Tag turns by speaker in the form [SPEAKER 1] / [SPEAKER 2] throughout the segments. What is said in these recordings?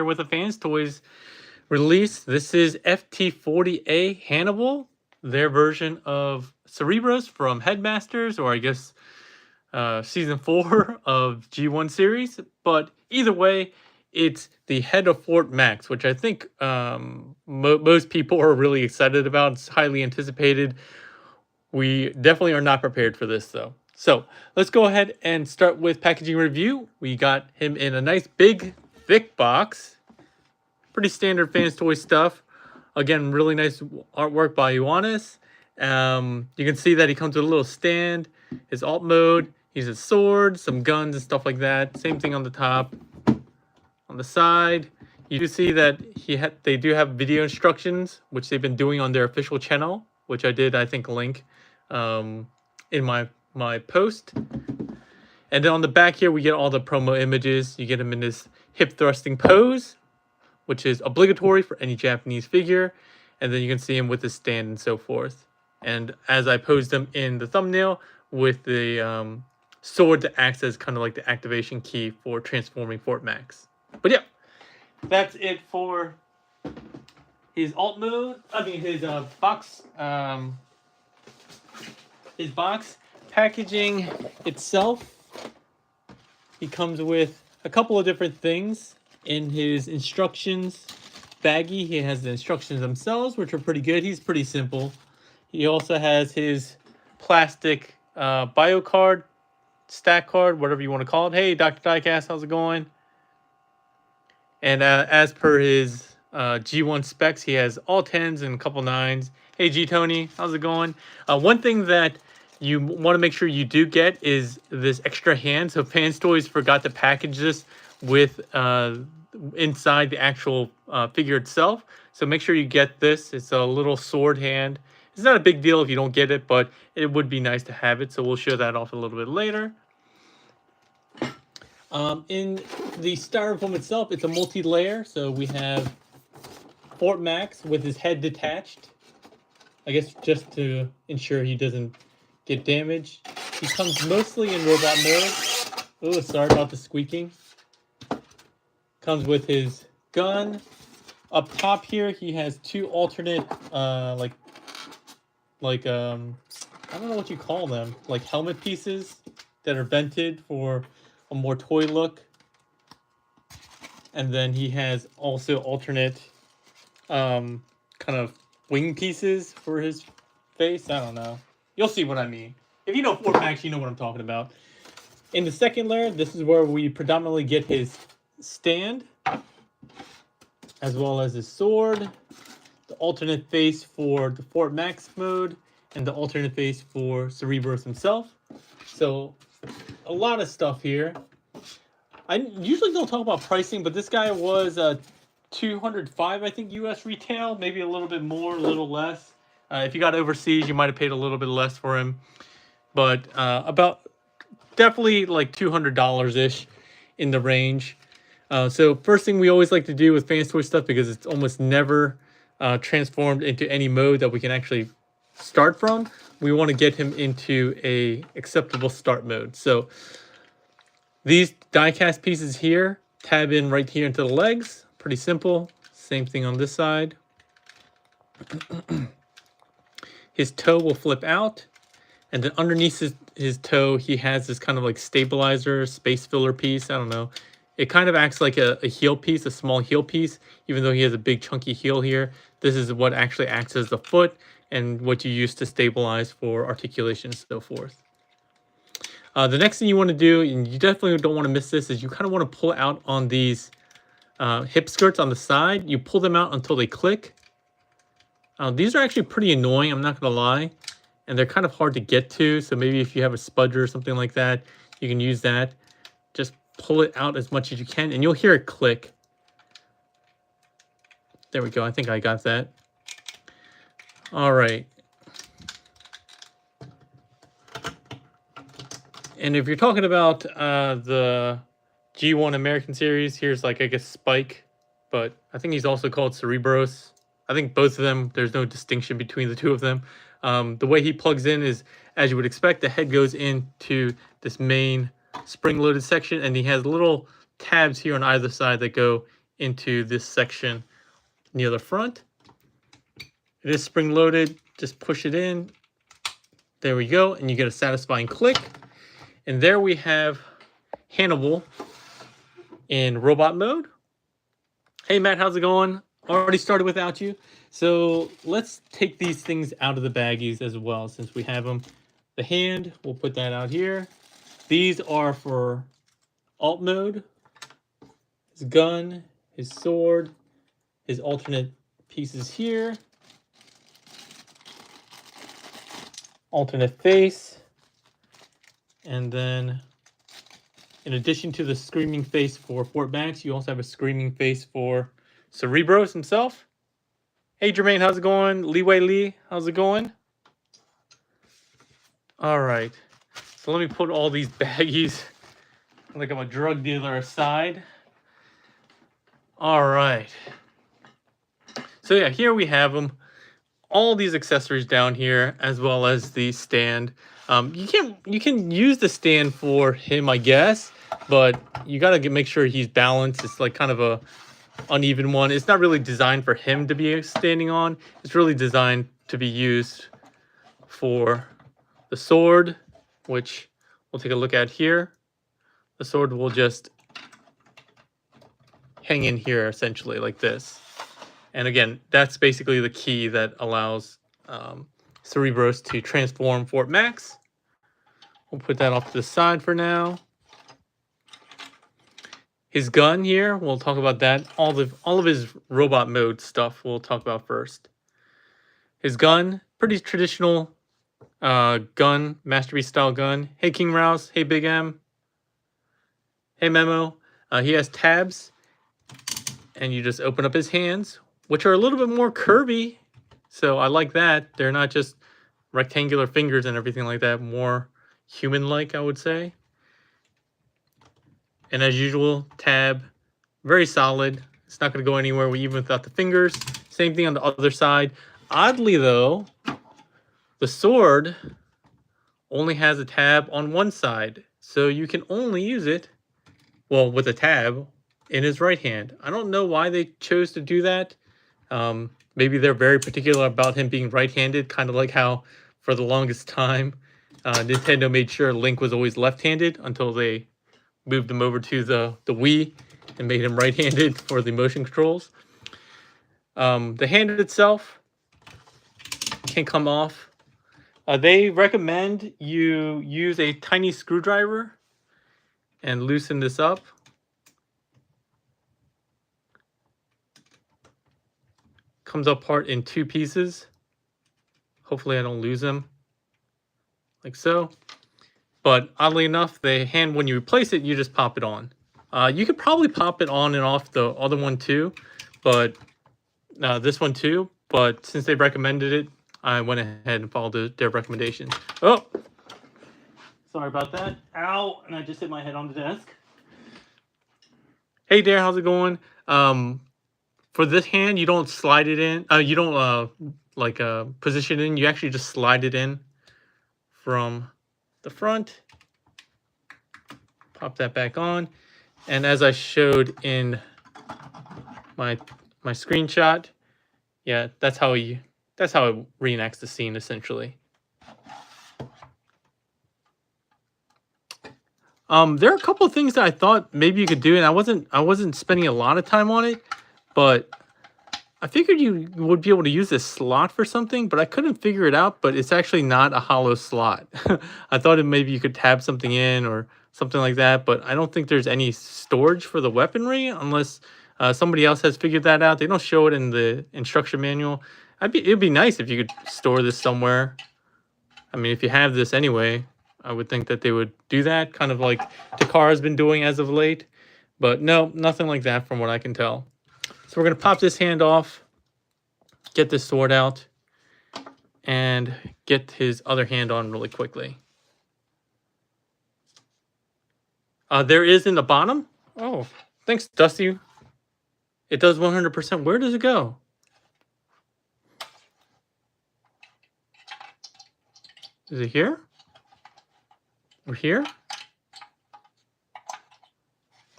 [SPEAKER 1] with the Fans Toys release. This is FT-40A Hannibal, their version of Cerebros from Headmasters, or I guess season 4 of G1 series. But either way, it's the head of Fort Max, which I think most people are really excited about. It's highly anticipated. We definitely are not prepared for this, though. So let's go ahead and start with packaging review. We got him in a nice big thick box. Pretty standard Fans Toy stuff. Again, really nice artwork by Ioannis. You can see that he comes with a little stand, his alt mode, he's a sword, some guns and stuff like that. Same thing on the top. On the side, you do see that they do have video instructions, which they've been doing on their official channel, which I did, I think, link in my post. And then on the back here, we get all the promo images. You get him in this hip thrusting pose, which is obligatory for any Japanese figure. And then you can see him with the stand and so forth. And as I posed him in the thumbnail, with the sword that acts as kind of like the activation key for transforming Fort Max. But yeah, that's it for his alt mode. I mean, his box. His box packaging itself. He comes with a couple of different things in his instructions baggie. He has the instructions themselves, which are pretty good. He's pretty simple. He also has his plastic bio card, stack card, whatever you want to call it. Hey, Dr. Diecast, how's it going? And as per his G1 specs, he has all 10s and a couple 9s. Hey, G Tony, how's it going? One thing that you want to make sure you do get is this extra hand. So Fans Toys forgot to package this with inside the actual figure itself. So make sure you get this. It's a little sword hand. It's not a big deal if you don't get it, but it would be nice to have it. So we'll show that off a little bit later. In the styrofoam itself, it's a multi-layer. So we have Fort Max with his head detached. I guess just to ensure he doesn't get damaged. He comes mostly in robot mode. Oh, sorry about the squeaking. Comes with his gun. Up top here, he has two alternate, I don't know what you call them, like helmet pieces that are vented for a more toy look. And then he has also alternate kind of wing pieces for his face. I don't know. You'll see what I mean. If you know Fort Max, you know what I'm talking about. In the second layer, this is where we predominantly get his stand, as well as his sword, the alternate face for the Fort Max mode, and the alternate face for Cerebros himself. So a lot of stuff here. I usually don't talk about pricing, but this guy was $205, I think, US retail, maybe a little bit more, a little less. If you got overseas, you might have paid a little bit less for him, but about definitely like $200-ish in the range. So first thing we always like to do with Fans Toy stuff, because it's almost never transformed into any mode that we can actually start from, we want to get him into a acceptable start mode. So these die-cast pieces here tab in right here into the legs. Pretty simple. Same thing on this side. His toe will flip out, and then underneath his toe, he has this kind of like stabilizer, space filler piece. I don't know. It kind of acts like a heel piece, a small heel piece, even though he has a big chunky heel here. This is what actually acts as the foot and what you use to stabilize for articulation and so forth. The next thing you want to do, and you definitely don't want to miss this, is you kind of want to pull out on these hip skirts on the side. You pull them out until they click. These are actually pretty annoying, I'm not going to lie. And they're kind of hard to get to, so maybe if you have a spudger or something like that, you can use that. Just pull it out as much as you can, and you'll hear it click. There we go. I think I got that. All right. And if you're talking about the G1 American series, here's like, I guess, Spike, but I think he's also called Cerebros. I think both of them, there's no distinction between the two of them. The way he plugs in is, as you would expect, the head goes into this main spring-loaded section, and he has little tabs here on either side that go into this section near the front. It is spring loaded. Just push it in. There we go. And you get a satisfying click. And there we have Hannibal in robot mode. Hey, Matt, how's it going? Already started without you. So let's take these things out of the baggies as well, since we have them. The hand, we'll put that out here. These are for alt mode. His gun, his sword, his alternate pieces here. Alternate face. And then, in addition to the screaming face for Fort Max, you also have a screaming face for Cerebros himself. Hey, Jermaine, how's it going? Leeway Lee, how's it going? All right. So let me put all these baggies, like I'm a drug dealer, aside. All right. So yeah, here we have them. All these accessories down here, as well as the stand. You can use the stand for him, I guess, but you gotta make sure he's balanced. It's like kind of a uneven one. It's not really designed for him to be standing on. It's really designed to be used for the sword, which we'll take a look at here. The sword will just hang in here essentially like this. And again, that's basically the key that allows Cerebros to transform Fort Max. We'll put that off to the side for now. His gun here, we'll talk about that. All of his robot mode stuff we'll talk about first. His gun, pretty traditional gun, Masterpiece style gun. Hey King Rouse, hey Big M. Hey Memo. He has tabs, and you just open up his hands, which are a little bit more curvy. So I like that. They're not just rectangular fingers and everything like that, more human-like, I would say. And as usual, tab, very solid. It's not going to go anywhere even without the fingers. Same thing on the other side. Oddly, though, the sword only has a tab on one side. So you can only use it, well, with a tab in his right hand. I don't know why they chose to do that. Maybe they're very particular about him being right-handed, kind of like how for the longest time Nintendo made sure Link was always left-handed until they moved him over to the Wii and made him right-handed for the motion controls. The hand itself can come off. They recommend you use a tiny screwdriver and loosen this up. Comes apart in two pieces. Hopefully I don't lose them, like so. But oddly enough, the hand, when you replace it, you just pop it on. You could probably pop it on and off the other one too, but this one too. But since they recommended it, I went ahead and followed their recommendations. Oh, sorry about that. Ow, and I just hit my head on the desk. Hey Dare, how's it going? For this hand, you don't slide it in. You don't position it in. You actually just slide it in from the front. Pop that back on, and as I showed in my screenshot, yeah, that's how it reenacts the scene essentially. There are a couple of things that I thought maybe you could do, and I wasn't spending a lot of time on it, but I figured you would be able to use this slot for something, but I couldn't figure it out. But it's actually not a hollow slot. I thought maybe you could tab something in or something like that, but I don't think there's any storage for the weaponry unless somebody else has figured that out. They don't show it in the instruction manual. It'd be nice if you could store this somewhere. I mean, if you have this anyway, I would think that they would do that, kind of like Takara's been doing as of late. But no, nothing like that from what I can tell. So we're going to pop this hand off, get this sword out, and get his other hand on really quickly. There is in the bottom. Oh, thanks, Dusty. It does 100%. Where does it go? Is it here? Or here?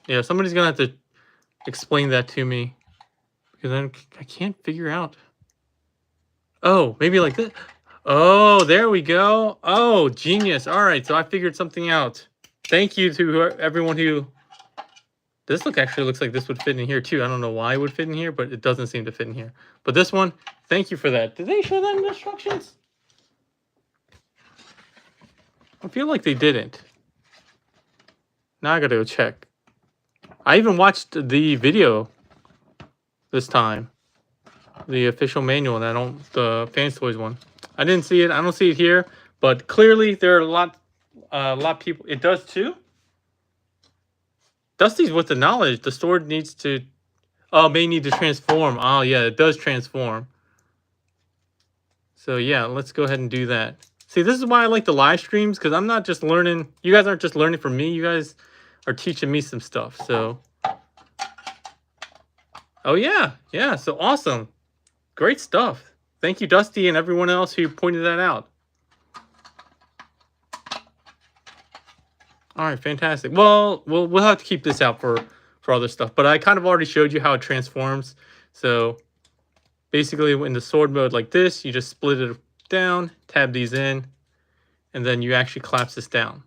[SPEAKER 1] Yeah, somebody's going to have to explain that to me, because I can't figure out. Oh, maybe like this. Oh, there we go. Oh, genius. All right, so I figured something out. Thank you to everyone who... This actually looks like this would fit in here too. I don't know why it would fit in here, but it doesn't seem to fit in here. But this one, thank you for that. Did they show that in the instructions? I feel like they didn't. Now I gotta go check. I even watched the video this time. The official manual, and the Fans Toys one. I didn't see it. I don't see it here, but clearly there are a lot of people. It does too. Dusty's with the knowledge. The sword needs to... Oh, may need to transform. Oh, yeah, it does transform. So, yeah, let's go ahead and do that. See, this is why I like the live streams, because I'm not just learning. You guys aren't just learning from me. You guys are teaching me some stuff. So, oh, yeah. Yeah, so awesome. Great stuff. Thank you, Dusty, and everyone else who pointed that out. All right, fantastic. Well, we'll have to keep this out for other stuff, but I kind of already showed you how it transforms. So basically, in the sword mode like this, you just split it down, tab these in, and then you actually collapse this down.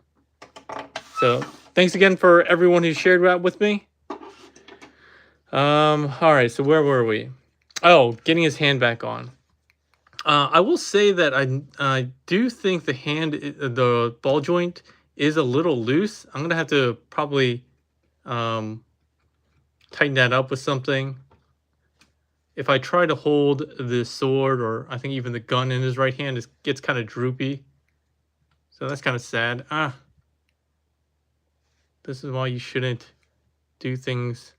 [SPEAKER 1] So thanks again for everyone who shared that with me. All right, so where were we? Oh, getting his hand back on. I will say that I do think the ball joint is a little loose. I'm gonna have to probably tighten that up with something. If I try to hold the sword, or I think even the gun in his right hand, it gets kind of droopy. So that's kind of sad. This is why you shouldn't do things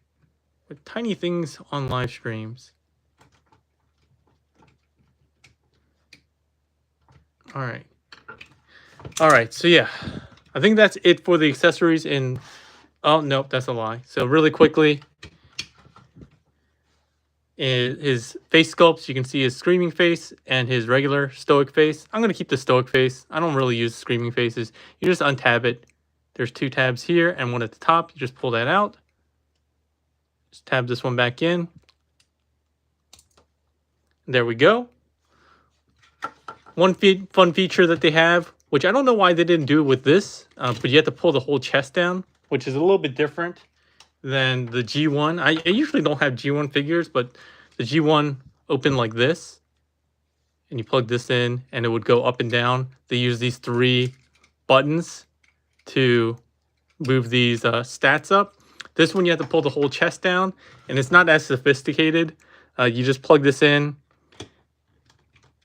[SPEAKER 1] with tiny things on live streams. All right. All right, so yeah, I think that's it for the accessories in... Oh, nope, that's a lie. So really quickly, his face sculpts, you can see his screaming face and his regular stoic face. I'm going to keep the stoic face. I don't really use screaming faces. You just untab it. There's 2 tabs here and one at the top. You just pull that out. Just tab this one back in. There we go. One fun feature that they have, which I don't know why they didn't do it with this, but you have to pull the whole chest down, which is a little bit different than the G1. I usually don't have G1 figures, but the G1 open like this, and you plug this in, and it would go up and down. They use these 3 buttons to move these stats up. This one, you have to pull the whole chest down, and it's not as sophisticated. You just plug this in,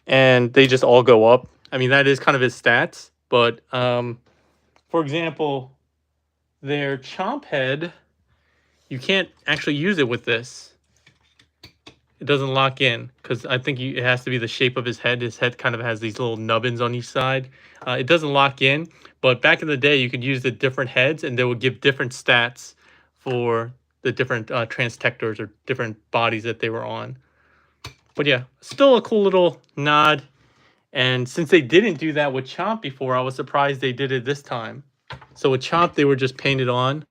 [SPEAKER 1] and they just all go up. I mean, that is kind of his stats, but for example, their chomp head, you can't actually use it with this. It doesn't lock in, because I think it has to be the shape of his head. His head kind of has these little nubbins on each side. It doesn't lock in, but back in the day, you could use the different heads, and they would give different stats for the different transtectors or different bodies that they were on. But yeah, still a cool little nod. And since they didn't do that with Chomp before, I was surprised they did it this time. So with Chomp, they were just painted on,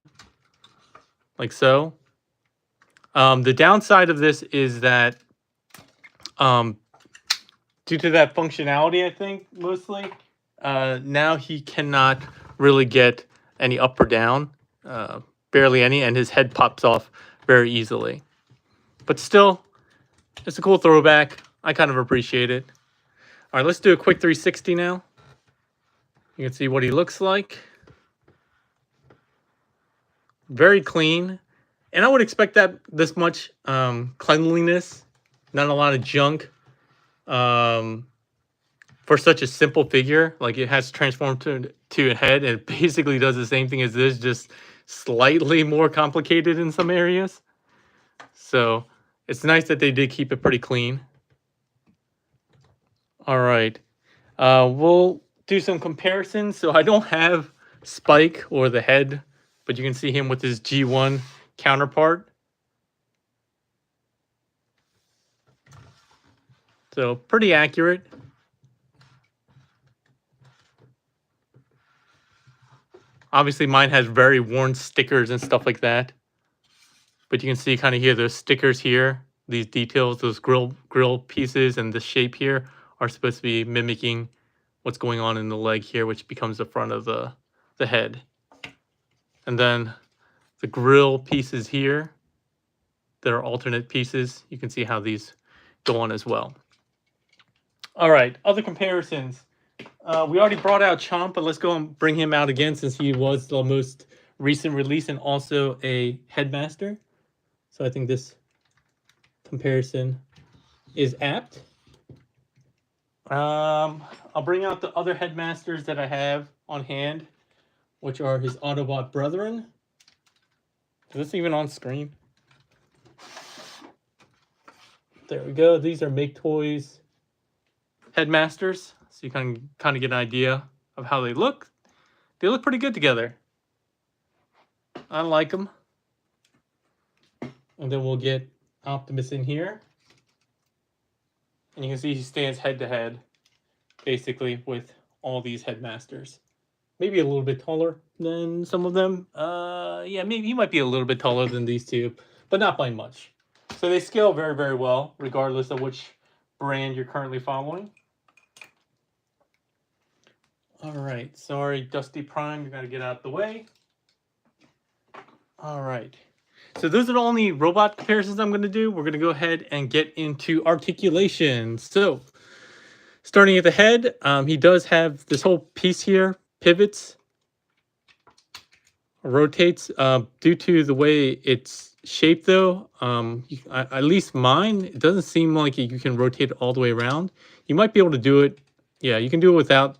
[SPEAKER 1] like so. The downside of this is that due to that functionality, I think, mostly, now he cannot really get any up or down, barely any, and his head pops off very easily. But still, it's a cool throwback. I kind of appreciate it. All right, let's do a quick 360 now. You can see what he looks like. Very clean. And I would expect that this much cleanliness, not a lot of junk, for such a simple figure. Like, it has transformed to a head, and it basically does the same thing as this, just slightly more complicated in some areas. So it's nice that they did keep it pretty clean. All right, we'll do some comparisons. So I don't have Spike or the head, but you can see him with his G1 counterpart. So pretty accurate. Obviously, mine has very worn stickers and stuff like that. But you can see kind of here, those stickers here, these details, those grill pieces and the shape here are supposed to be mimicking what's going on in the leg here, which becomes the front of the head. And then the grill pieces here that are alternate pieces, you can see how these go on as well. All right, other comparisons. We already brought out Chomp, but let's go and bring him out again since he was the most recent release and also a headmaster. So I think this comparison is apt. I'll bring out the other headmasters that I have on hand, which are his Autobot brethren. Is this even on screen? There we go. These are Make Toys headmasters, so you can kind of get an idea of how they look. They look pretty good together. I like them. And then we'll get Optimus in here. And you can see he stands head to head, basically, with all these headmasters. Maybe a little bit taller than some of them. Yeah, maybe he might be a little bit taller than these two, but not by much. So they scale very, very well, regardless of which brand you're currently following. All right, sorry, Dusty Prime, you gotta get out of the way. All right. So those are the only robot comparisons I'm going to do. We're going to go ahead and get into articulation. So starting at the head, he does have this whole piece here, pivots, rotates. Due to the way it's shaped though, at least mine, it doesn't seem like you can rotate it all the way around. You might be able to do it. Yeah, you can do it without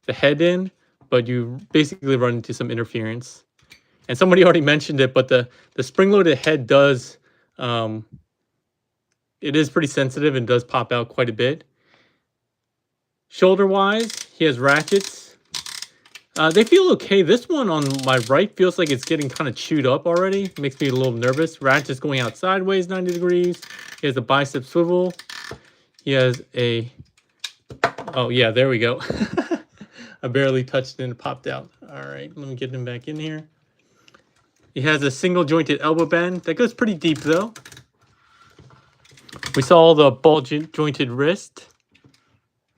[SPEAKER 1] the head in, but you basically run into some interference. And somebody already mentioned it, but the spring-loaded head does, it is pretty sensitive and does pop out quite a bit. Shoulder-wise, he has ratchets. They feel okay. This one on my right feels like it's getting kind of chewed up already. Makes me a little nervous. Ratchets going out sideways 90 degrees. He has a bicep swivel. He has a... Oh, yeah, there we go. I barely touched it and it popped out. All right, let me get him back in here. He has a single jointed elbow bend. That goes pretty deep though. We saw the ball jointed wrist.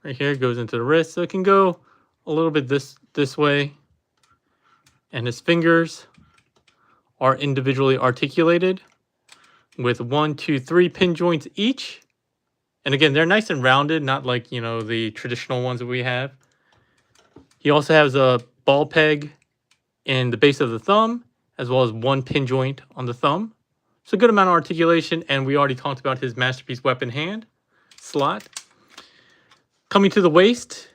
[SPEAKER 1] Right here, it goes into the wrist. So it can go a little bit this way. And his fingers are individually articulated with 1, 2, 3 pin joints each. And again, they're nice and rounded, not like, you know, the traditional ones that we have. He also has a ball peg in the base of the thumb, as well as 1 pin joint on the thumb. So a good amount of articulation, and we already talked about his masterpiece weapon hand slot. Coming to the waist,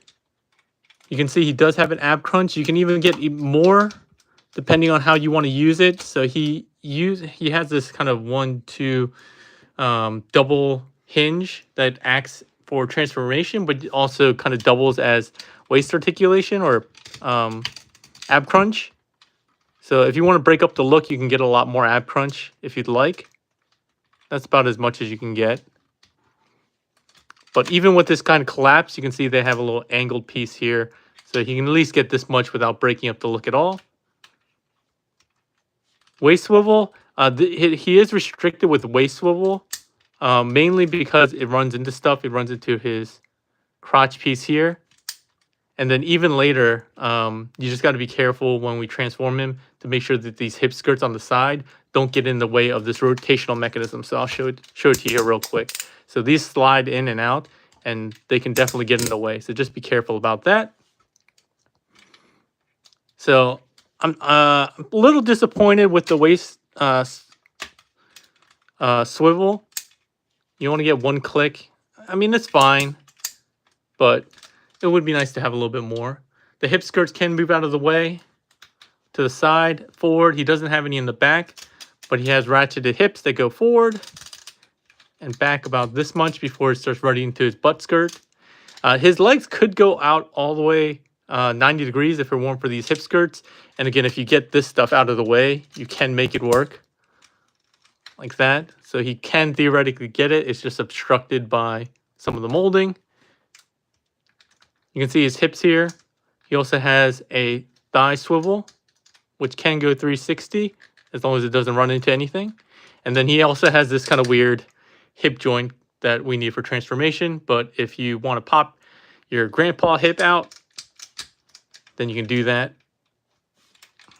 [SPEAKER 1] you can see he does have an ab crunch. You can even get more depending on how you want to use it. So he has this kind of 1-2 double hinge that acts for transformation, but also kind of doubles as waist articulation or ab crunch. So if you want to break up the look, you can get a lot more ab crunch if you'd like. That's about as much as you can get. But even with this kind of collapse, you can see they have a little angled piece here. So you can at least get this much without breaking up the look at all. Waist swivel, he is restricted with waist swivel, mainly because it runs into stuff. It runs into his crotch piece here. And then even later, you just got to be careful when we transform him to make sure that these hip skirts on the side don't get in the way of this rotational mechanism. So I'll show it to you here real quick. So these slide in and out, and they can definitely get in the way. So just be careful about that. So I'm a little disappointed with the waist swivel. You want to get 1 click. I mean, it's fine, but it would be nice to have a little bit more. The hip skirts can move out of the way, to the side, forward. He doesn't have any in the back, but he has ratcheted hips that go forward and back about this much before it starts running into his butt skirt. His legs could go out all the way 90 degrees if it weren't for these hip skirts. And again, if you get this stuff out of the way, you can make it work like that. So he can theoretically get it. It's just obstructed by some of the molding. You can see his hips here. He also has a thigh swivel, which can go 360 as long as it doesn't run into anything. And then he also has this kind of weird hip joint that we need for transformation. But if you want to pop your grandpa hip out, then you can do that.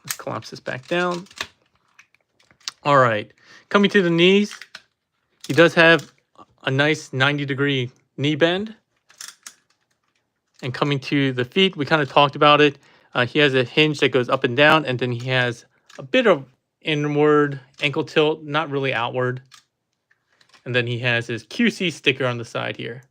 [SPEAKER 1] Let's collapse this back down. All right, coming to the knees, he does have a nice 90-degree knee bend. And coming to the feet, we kind of talked about it. He has a hinge that goes up and down, and then he has a bit of inward ankle tilt, not really outward. And then he has his QC sticker on the side here.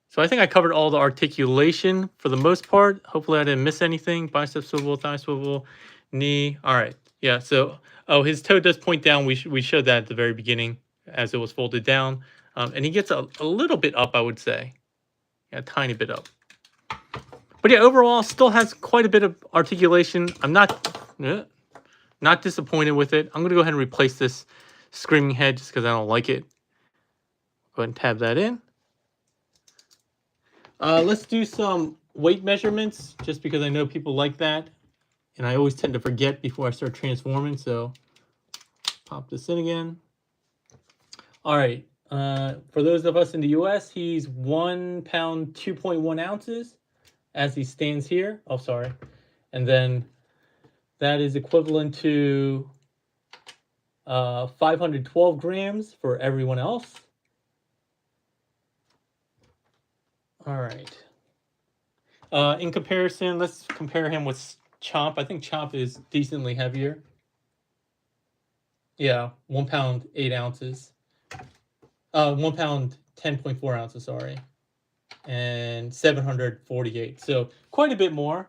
[SPEAKER 1] So I think I covered all the articulation for the most part. Hopefully I didn't miss anything. Bicep swivel, thigh swivel, knee. All right. Yeah, so, oh, his toe does point down. We showed that at the very beginning as it was folded down. And he gets a little bit up, I would say. Yeah, a tiny bit up. But yeah, overall, still has quite a bit of articulation. I'm not disappointed with it. I'm going to go ahead and replace this screaming head just because I don't like it. Go ahead and tab that in. Let's do some weight measurements just because I know people like that. And I always tend to forget before I start transforming. So pop this in again. All right. For those of us in the US, he's 1 pound, 2.1 ounces as he stands here. Oh, sorry. And then that is equivalent to 512 grams for everyone else. All right. In comparison, let's compare him with Chomp. I think Chomp is decently heavier. Yeah, 1 pound, 8 ounces. 1 pound, 10.4 ounces, sorry. And 748. So quite a bit more.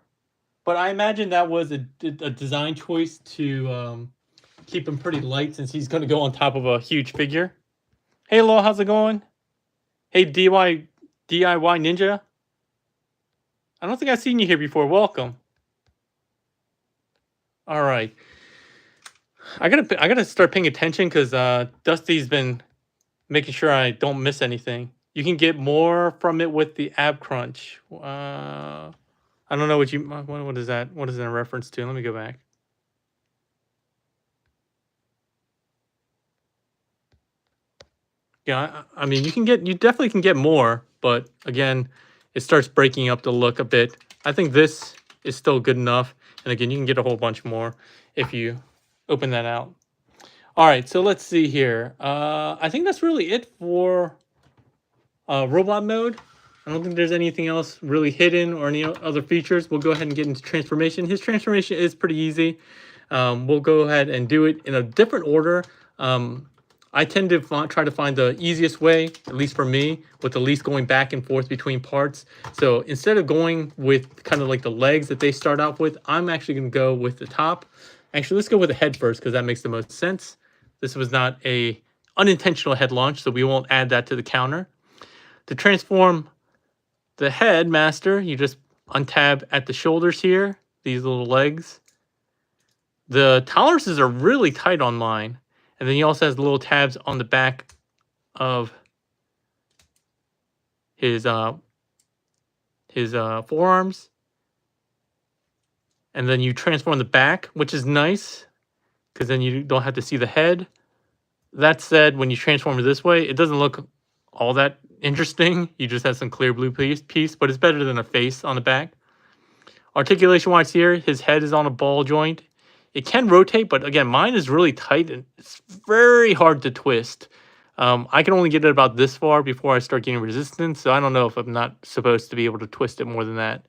[SPEAKER 1] But I imagine that was a design choice to keep him pretty light since he's going to go on top of a huge figure. Hey, Lo, how's it going? Hey, DIY Ninja. I don't think I've seen you here before. Welcome. All right. I gotta start paying attention because Dusty's been making sure I don't miss anything. You can get more from it with the ab crunch. I don't know what is that? What is that in reference to? Let me go back. Yeah, I mean, you definitely can get more, but again, it starts breaking up the look a bit. I think this is still good enough. And again, you can get a whole bunch more if you open that out. All right, so let's see here. I think that's really it for robot mode. I don't think there's anything else really hidden or any other features. We'll go ahead and get into transformation. His transformation is pretty easy. We'll go ahead and do it in a different order. I tend to try to find the easiest way, at least for me, with the least going back and forth between parts. So instead of going with kind of like the legs that they start off with, I'm actually going to go with the top. Actually, let's go with the head first because that makes the most sense. This was not a unintentional head launch, so we won't add that to the counter. To transform the head master, you just untab at the shoulders here, these little legs. The tolerances are really tight on mine. And then he also has little tabs on the back of his forearms. And then you transform the back, which is nice because then you don't have to see the head. That said, when you transform it this way, it doesn't look all that interesting. You just have some clear blue piece, but it's better than a face on the back. Articulation-wise here, his head is on a ball joint. It can rotate, but again, mine is really tight and it's very hard to twist. I can only get it about this far before I start getting resistance, so I don't know if I'm not supposed to be able to twist it more than that.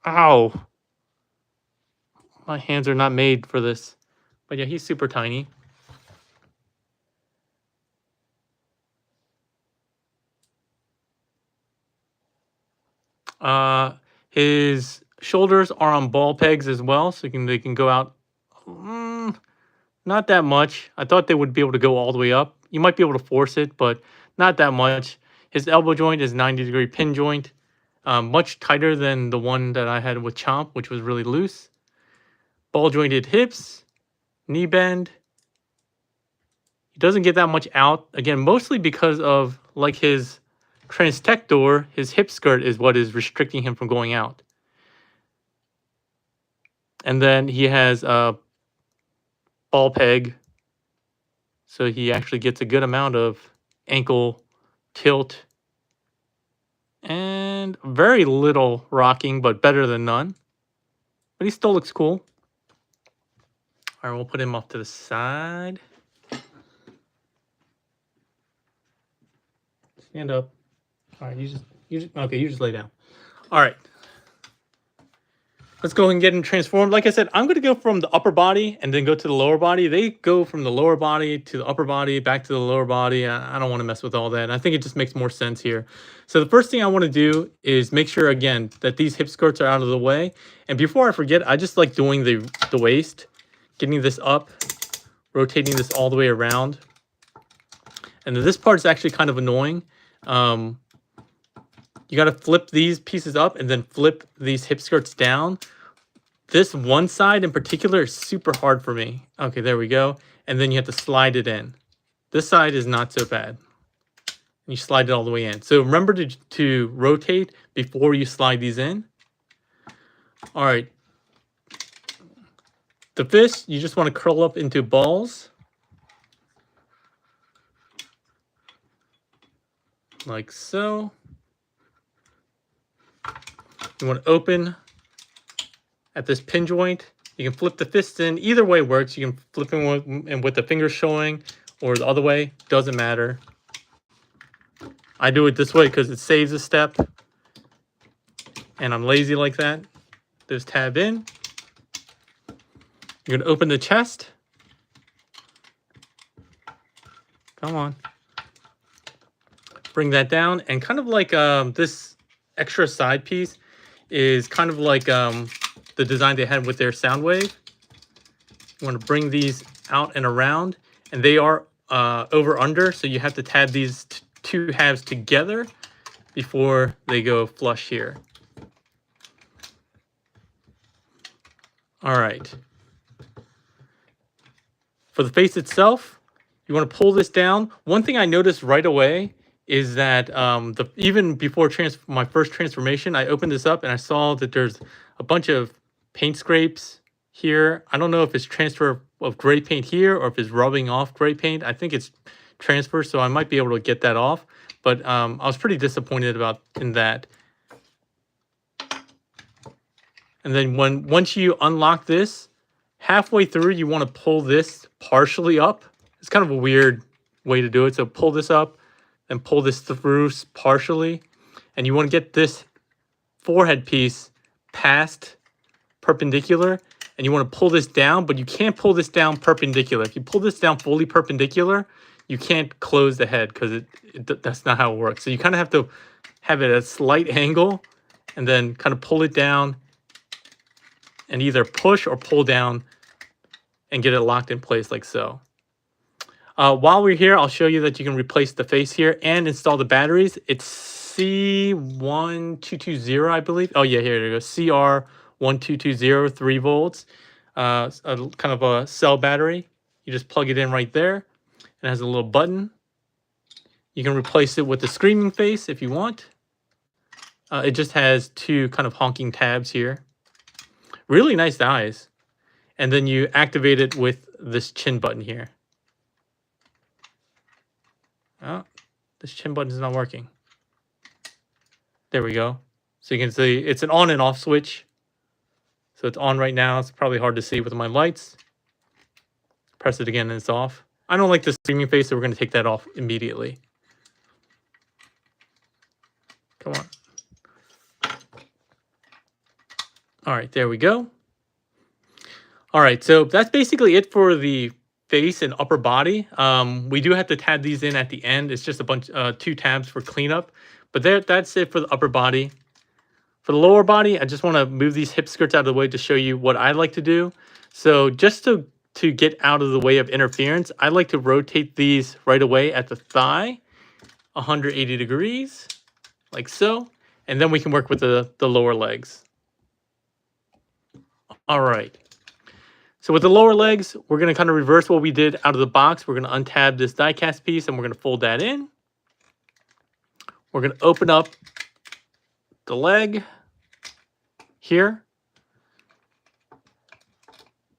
[SPEAKER 1] Ow. My hands are not made for this. But yeah, he's super tiny. His shoulders are on ball pegs as well, so they can go out not that much. I thought they would be able to go all the way up. You might be able to force it, but not that much. His elbow joint is 90-degree pin joint, much tighter than the one that I had with Chomp, which was really loose. Ball jointed hips, knee bend. He doesn't get that much out. Again, mostly because of like his transtector, his hip skirt is what is restricting him from going out. And then he has a ball peg, so he actually gets a good amount of ankle tilt and very little rocking, but better than none. But he still looks cool. All right, we'll put him off to the side. Stand up. All right, you just lay down. All right. Let's go ahead and get him transformed. Like I said, I'm going to go from the upper body and then go to the lower body. They go from the lower body to the upper body, back to the lower body. I don't want to mess with all that. I think it just makes more sense here. So the first thing I want to do is make sure, again, that these hip skirts are out of the way. And before I forget, I just like doing the waist, getting this up, rotating this all the way around. And then this part is actually kind of annoying. You got to flip these pieces up and then flip these hip skirts down. This one side in particular is super hard for me. Okay, there we go. And then you have to slide it in. This side is not so bad. You slide it all the way in. So remember to rotate before you slide these in. All right. The fist, you just want to curl up into balls. Like so. You want to open at this pin joint. You can flip the fist in. Either way works. You can flip in with the fingers showing or the other way. Doesn't matter. I do it this way because it saves a step. And I'm lazy like that. There's tab in. You're going to open the chest. Come on. Bring that down. And kind of like this extra side piece is kind of like the design they had with their Soundwave. You want to bring these out and around, and they are over under, so you have to tab these two halves together before they go flush here. All right. For the face itself, you want to pull this down. One thing I noticed right away is that even before my first transformation, I opened this up and I saw that there's a bunch of paint scrapes here. I don't know if it's transfer of gray paint here or if it's rubbing off gray paint. I think it's transfer, so I might be able to get that off. But I was pretty disappointed in that. And then once you unlock this, halfway through, you want to pull this partially up. It's kind of a weird way to do it. So pull this up and pull this through partially. And you want to get this forehead piece past perpendicular. And you want to pull this down, but you can't pull this down perpendicular. If you pull this down fully perpendicular, you can't close the head because that's not how it works. So you kind of have to have it at a slight angle and then kind of pull it down and either push or pull down and get it locked in place like so. While we're here, I'll show you that you can replace the face here and install the batteries. It's C1220, I believe. Oh yeah, here it goes. CR1220, 3 volts. Kind of a cell battery. You just plug it in right there. It has a little button. You can replace it with the screaming face if you want. It just has 2 kind of honking tabs here. Really nice eyes. And then you activate it with this chin button here. Oh, this chin button is not working. There we go. So you can see it's an on and off switch. So it's on right now. It's probably hard to see with my lights. Press it again and it's off. I don't like the screaming face, so we're going to take that off immediately. Come on. All right, there we go. All right, so that's basically it for the face and upper body. We do have to tab these in at the end. It's just a bunch, 2 tabs for cleanup. But that's it for the upper body. For the lower body, I just want to move these hip skirts out of the way to show you what I like to do. So just to get out of the way of interference, I like to rotate these right away at the thigh, 180 degrees, like so. And then we can work with the lower legs. All right. So with the lower legs, we're going to kind of reverse what we did out of the box. We're going to untab this die cast piece and we're going to fold that in. We're going to open up the leg here.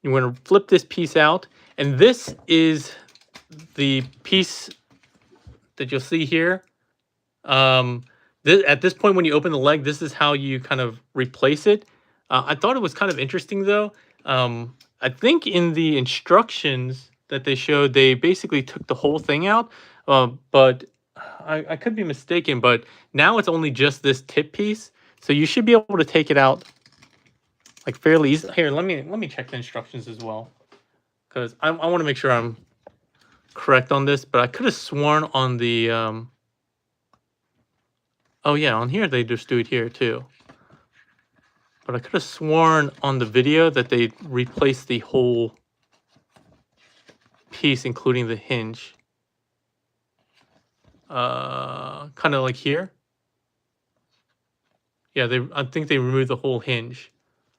[SPEAKER 1] You want to flip this piece out, and this is the piece that you'll see here. At this point, when you open the leg, this is how you kind of replace it. I thought it was kind of interesting, though. I think in the instructions that they showed, they basically took the whole thing out, but I could be mistaken. But now it's only just this tip piece, so you should be able to take it out like fairly easy. Here, let me check the instructions as well, because I want to make sure I'm correct on this. But I could have sworn on the oh yeah, on here they just do it here too. But I could have sworn on the video that they replaced the whole piece, including the hinge. Kind of like here. Yeah, I think they removed the whole hinge.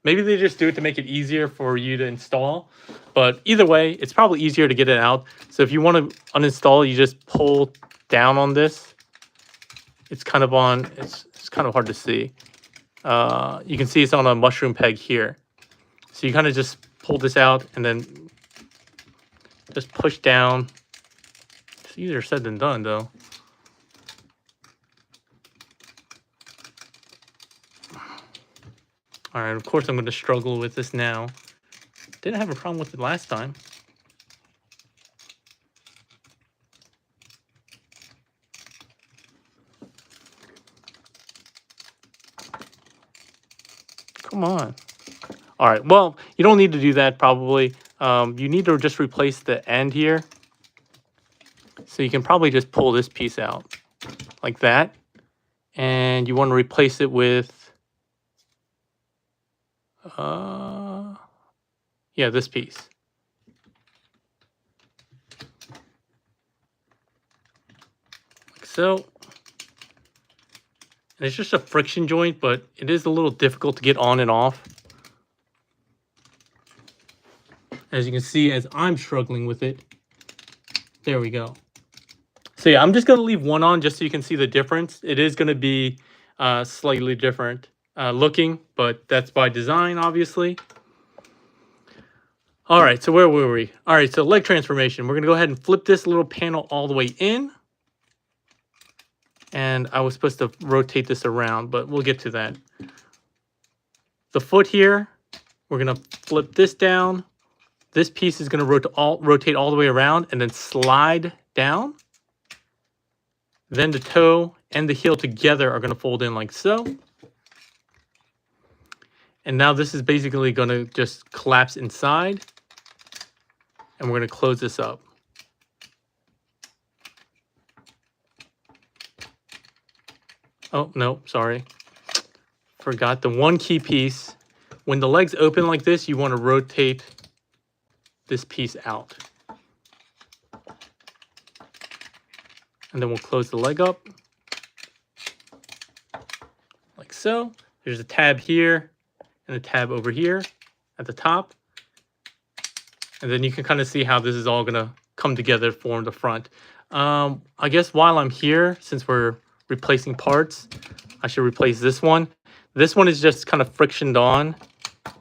[SPEAKER 1] Maybe they just do it to make it easier for you to install. But either way, it's probably easier to get it out. So if you want to uninstall, you just pull down on this. It's kind of on, it's kind of hard to see. You can see it's on a mushroom peg here. So you kind of just pull this out and then just push down. It's easier said than done, though. All right, of course I'm going to struggle with this now. Didn't have a problem with it last time. Come on. All right, well, you don't need to do that probably. You need to just replace the end here. So you can probably just pull this piece out like that. And you want to replace it with, yeah, this piece. Like so. And it's just a friction joint, but it is a little difficult to get on and off. As you can see, as I'm struggling with it. There we go. So yeah, I'm just going to leave one on just so you can see the difference. It is going to be slightly different looking, but that's by design, obviously. All right, so where were we? All right, so leg transformation. We're going to go ahead and flip this little panel all the way in. And I was supposed to rotate this around, but we'll get to that. The foot here, we're going to flip this down. This piece is going to rotate all the way around and then slide down. Then the toe and the heel together are going to fold in like so. And now this is basically going to just collapse inside. And we're going to close this up. Oh, no, sorry. Forgot the one key piece. When the legs open like this, you want to rotate this piece out. And then we'll close the leg up. Like so. There's a tab here and a tab over here at the top. And then you can kind of see how this is all going to come together to form the front. I guess while I'm here, since we're replacing parts, I should replace this one. This one is just kind of frictioned on.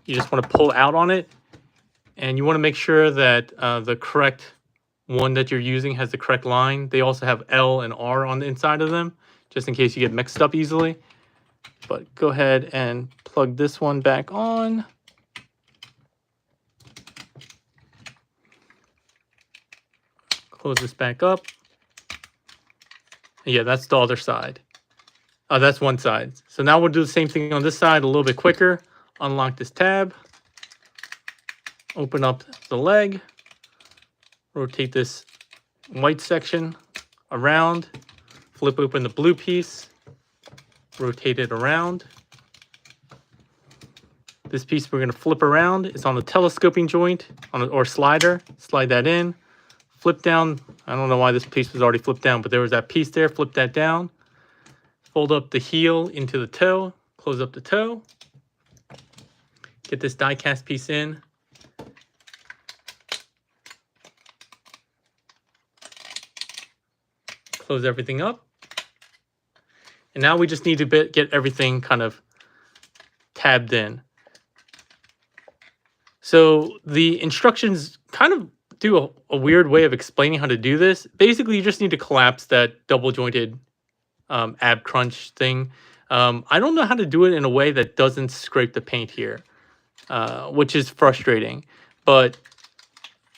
[SPEAKER 1] You just want to pull out on it. And you want to make sure that the correct one that you're using has the correct line. They also have L and R on the inside of them, just in case you get mixed up easily. But go ahead and plug this one back on. Close this back up. Yeah, that's the other side. That's one side. So now we'll do the same thing on this side a little bit quicker. Unlock this tab. Open up the leg. Rotate this white section around. Flip open the blue piece. Rotate it around. This piece we're going to flip around. It's on the telescoping joint or slider. Slide that in. Flip down. I don't know why this piece was already flipped down, but there was that piece there. Flip that down. Fold up the heel into the toe. Close up the toe. Get this die cast piece in. Close everything up. And now we just need to get everything kind of tabbed in. So the instructions kind of do a weird way of explaining how to do this. Basically, you just need to collapse that double jointed ab crunch thing. I don't know how to do it in a way that doesn't scrape the paint here, which is frustrating. But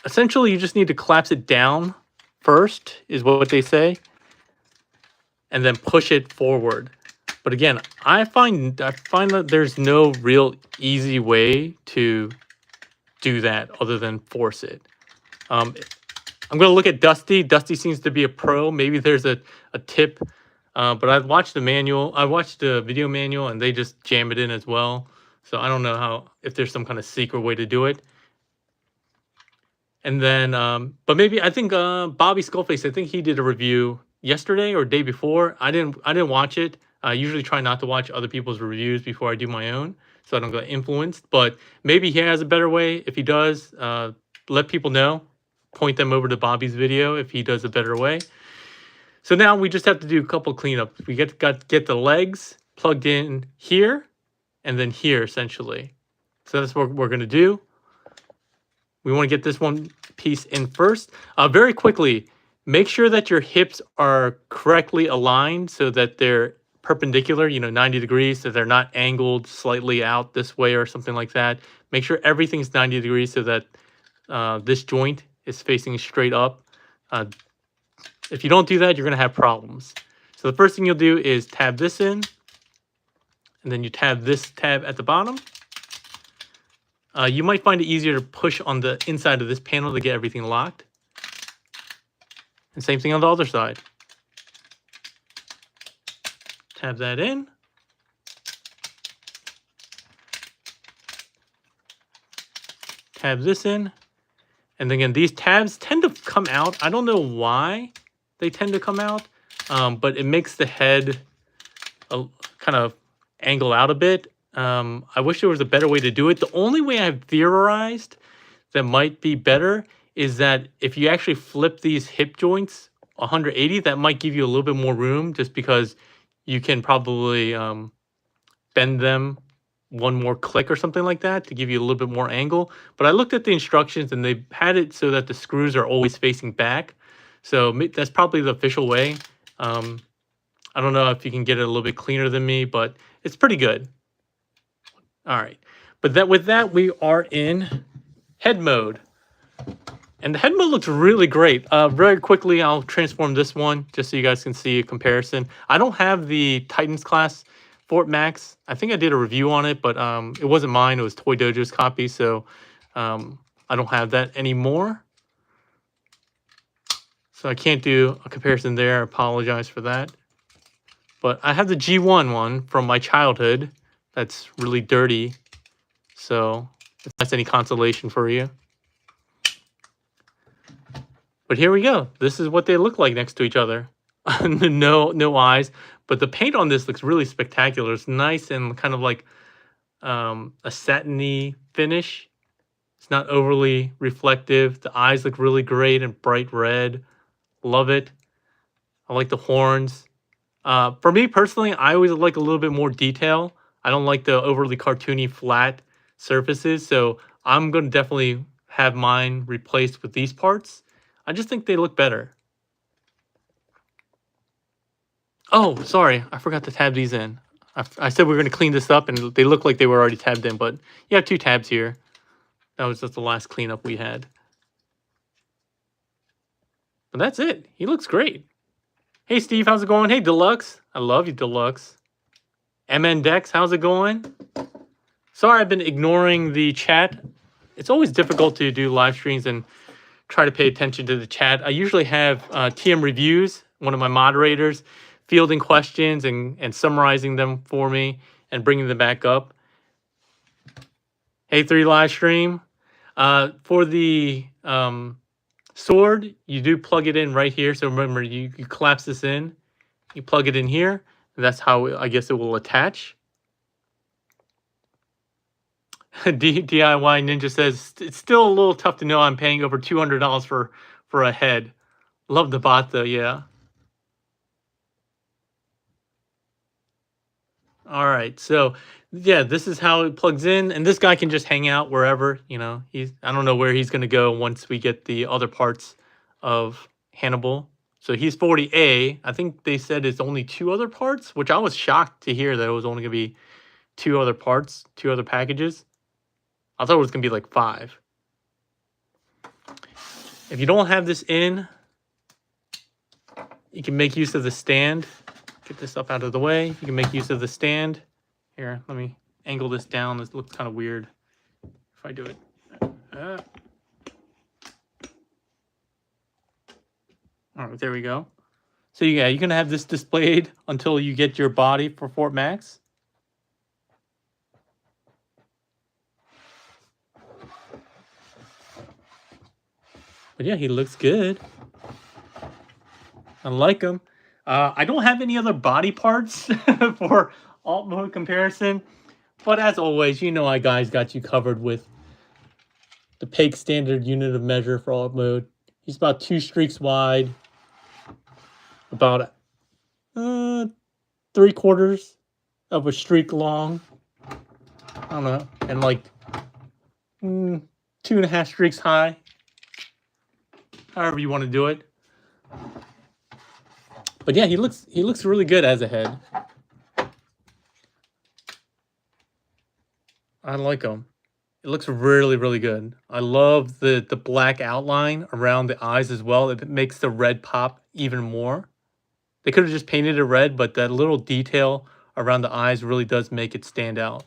[SPEAKER 1] essentially, you just need to collapse it down first, is what they say, and then push it forward. But again, I find that there's no real easy way to do that other than force it. I'm going to look at Dusty. Dusty seems to be a pro. Maybe there's a tip, but I've watched the manual. I watched the video manual, and they just jam it in as well. So I don't know if there's some kind of secret way to do it. And then, but maybe I think Bobby Skullface, I think he did a review yesterday or day before. I didn't watch it. I usually try not to watch other people's reviews before I do my own, so I don't get influenced. But maybe he has a better way. If he does, let people know. Point them over to Bobby's video if he does a better way. So now we just have to do a couple cleanups. We get the legs plugged in here and then here essentially. So that's what we're going to do. We want to get this one piece in first. Very quickly, make sure that your hips are correctly aligned so that they're perpendicular, 90 degrees, so they're not angled slightly out this way or something like that. Make sure everything's 90 degrees so that this joint is facing straight up. If you don't do that, you're going to have problems. So the first thing you'll do is tab this in, and then you tab this tab at the bottom. You might find it easier to push on the inside of this panel to get everything locked. And same thing on the other side. Tab that in. Tab this in. And again, these tabs tend to come out. I don't know why they tend to come out, but it makes the head kind of angle out a bit. I wish there was a better way to do it. The only way I've theorized that might be better is that if you actually flip these hip joints 180, that might give you a little bit more room just because you can probably bend them one more click or something like that to give you a little bit more angle. But I looked at the instructions and they had it so that the screws are always facing back. So that's probably the official way. I don't know if you can get it a little bit cleaner than me, but it's pretty good. All right. But with that, we are in head mode. And the head mode looks really great. Very quickly, I'll transform this one just so you guys can see a comparison. I don't have the Titans class Fort Max. I think I did a review on it, but it wasn't mine. It was Toy Dojo's copy, so I don't have that anymore. So I can't do a comparison there. I apologize for that. But I have the G1 one from my childhood. That's really dirty. So if that's any consolation for you. But here we go. This is what they look like next to each other. No eyes. But the paint on this looks really spectacular. It's nice and kind of like a satiny finish. It's not overly reflective. The eyes look really great and bright red. Love it. I like the horns. For me personally, I always like a little bit more detail. I don't like the overly cartoony flat surfaces. So I'm going to definitely have mine replaced with these parts. I just think they look better. Oh, sorry. I forgot to tab these in. I said we were going to clean this up, and they look like they were already tabbed in, but you have two tabs here. That was just the last cleanup we had. But that's it. He looks great. Hey, Steve, how's it going? Hey, Deluxe. I love you, Deluxe. MN Dex, how's it going? Sorry, I've been ignoring the chat. It's always difficult to do live streams and try to pay attention to the chat. I usually have TM Reviews, one of my moderators, fielding questions and summarizing them for me and bringing them back up. Hey, 3 live stream. For the sword, you do plug it in right here. So remember, you collapse this in. You plug it in here. And that's how I guess it will attach. DIY Ninja says, it's still a little tough to know I'm paying over $200 for a head. Love the bot though, yeah. All right, so yeah, this is how it plugs in, and this guy can just hang out wherever, you know. I don't know where he's going to go once we get the other parts of Hannibal. So he's 40A. I think they said it's only 2 other parts, which I was shocked to hear that it was only going to be 2 other parts, 2 other packages. I thought it was going to be like 5. If you don't have this in, you can make use of the stand. Get this up out of the way. You can make use of the stand. Here, let me angle this down. This looks kind of weird if I do it. All right, there we go. So yeah, you're going to have this displayed until you get your body for Fort Max. But yeah, he looks good. I like him. I don't have any other body parts for alt mode comparison. But as always, you know I guys got you covered with the PEG standard unit of measure for alt mode. He's about 2 streaks wide. About 3/4 of a streak long. I don't know. And like 2.5 streaks high. However you want to do it. But yeah, he looks really good as a head. I like him. It looks really, really good. I love the black outline around the eyes as well. It makes the red pop even more. They could have just painted it red, but that little detail around the eyes really does make it stand out.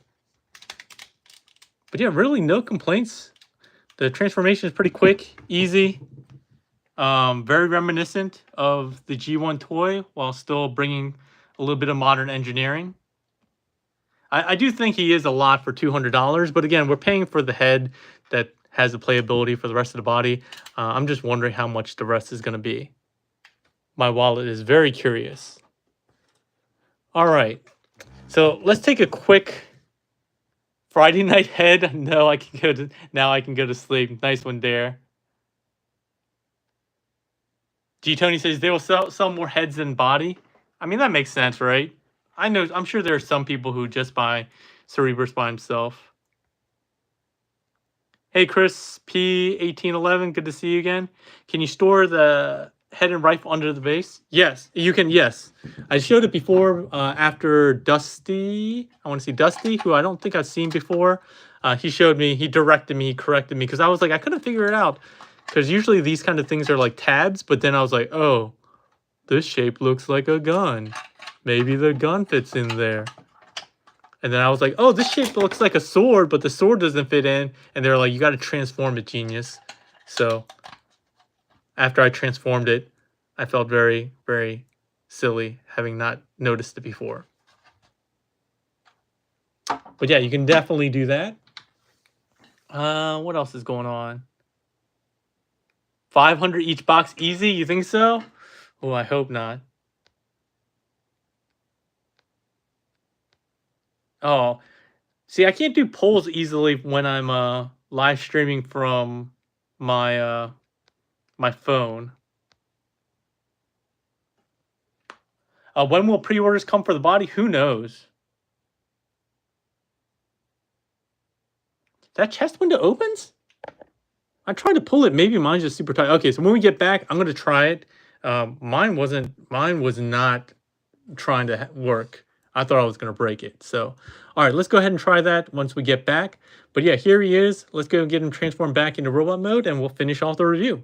[SPEAKER 1] But yeah, really no complaints. The transformation is pretty quick, easy. Very reminiscent of the G1 toy while still bringing a little bit of modern engineering. I do think he is a lot for $200, but again, we're paying for the head that has the playability for the rest of the body. I'm just wondering how much the rest is going to be. My wallet is very curious. All right, so let's take a quick Friday night head. No, I can go to now. I can go to sleep. Nice one, Dare. G Tony says they will sell more heads than body. I mean, that makes sense, right? I'm sure there are some people who just buy Cerebros by himself. Hey, Chris P1811, good to see you again. Can you store the head and rifle under the base? Yes, you can. Yes, I showed it before. After Dusty, I want to see Dusty, who I don't think I've seen before. He showed me. He directed me. He corrected me because I was like, I couldn't figure it out. Because usually these kind of things are like tabs, but then I was like, oh, this shape looks like a gun. Maybe the gun fits in there. And then I was like, oh, this shape looks like a sword, but the sword doesn't fit in. And they're like, you got to transform it, genius. So after I transformed it, I felt very, very silly having not noticed it before. But yeah, you can definitely do that. What else is going on? 500 each box easy? You think so? Oh, I hope not. Oh, see, I can't do polls easily when I'm live streaming from my my phone. When will pre-orders come for the body? Who knows? That chest window opens? I tried to pull it. Maybe mine's just super tight. Okay, so when we get back, I'm gonna try it. Mine was not trying to work. I thought I was gonna break it. So, all right, let's go ahead and try that once we get back. But yeah, here he is. Let's go and get him transformed back into robot mode, and we'll finish off the review.